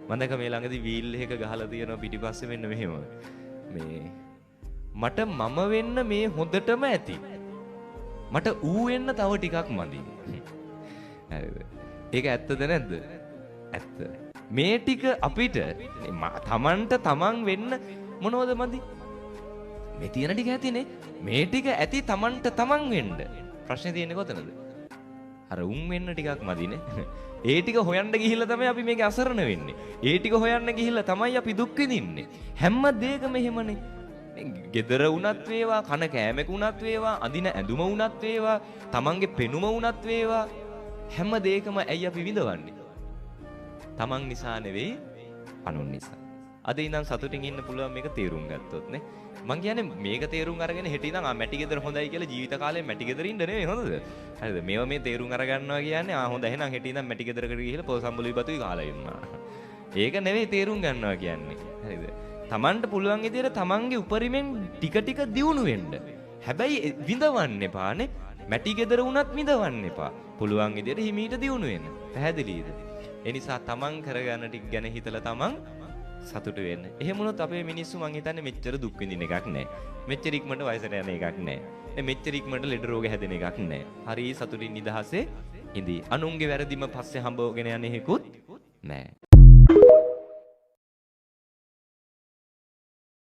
මම දැක මේ ළඟදී වීල් එක ගහලා තියෙනවා පිටිපස්සේ මෙන්න මෙහෙම. මේ මට මම වෙන්න මේ හොඳටම ඇති. මට ඌ වෙන්න තව ටිකක් මදි. හරිද? ඒක ඇත්තද නැද්ද? ඇත්ත. මේ ටික අපිට තමන්ට තමන් වෙන්න මොනවද මදි? මේ තියෙන ටික ඇතිනේ. මේ ටික ඇති තමන්ට තමන් වෙන්න. ප්‍රශ්නේ තියෙන්නේ කොතනද? අර උන් වෙන්න ටිකක් මදිනේ. ඒ ටික හොයන්න ගිහිල්ලා තමයි අපි මේක අසරණ වෙන්නේ. ඒ ටික හොයන්න ගිහිල්ලා තමයි අපි දුක් විඳින්නේ. හැම දෙයකම එහෙමනේ. ගෙදර වුණත් වේවා, කන කෑමක වුණත් වේවා, අඳින ඇඳුම වුණත් වේවා, තමන්ගේ පෙනුම වුණත් වේවා, හැම දෙයකම ඇයි අපි විඳවන්නේ? තමන් නිසා නෙවෙයි, අනුන් නිසා. අද ඉඳන් සතුටින් ඉන්න පුළුවන් මේක තේරුම් ගත්තොත් නේ. මං කියන්නේ මේක තේරුම් අරගෙන හෙට ඉඳන් මැටි ගෙදර හොඳයි කියලා ජීවිත කාලේ මැටි ගෙදර ඉන්න නෙවෙයි හොඳද? හරිද? මේවා මේ තේරුම් අරගන්නවා කියන්නේ හොඳ එහෙනම් හෙට ඉඳන් මැටි ගෙදරකට ගිහිල්ලා පොල් සම්බුලුයි බතුයි කාලා ඉන්නවා. ඒක නෙවෙයි තේරුම් ගන්නවා කියන්නේ. හරිද? තමන්ට පුළුවන් විදියට තමන්ගේ උපරිමෙන් ටික ටික දියුණු වෙන්න. හැබැයි විඳවන්න එපානේ. මැටි ගෙදර වුණත් විඳවන්න එපා. පුළුවන් විදියට හිමීට දියුණු වෙන්න. පැහැදිලිද? ඒ නිසා තමන් කරගන්න ටික ගැන හිතලා තමන් සතුටු වෙන්න. එහෙම වුණොත් අපේ මිනිස්සු මං හිතන්නේ මෙච්චර දුක් විඳින එකක් නැහැ. මෙච්චර ඉක්මනට වයසට යන එකක් නැහැ. මෙච්චර ඉක්මනට ලෙඩ රෝග හැදෙන එකක් නැහැ. හරි සතුටින් නිදහසේ ඉඳී. අනුන්ගේ වැරදිම පස්සේ හම්බවගෙන යන එකකුත් නැහැ.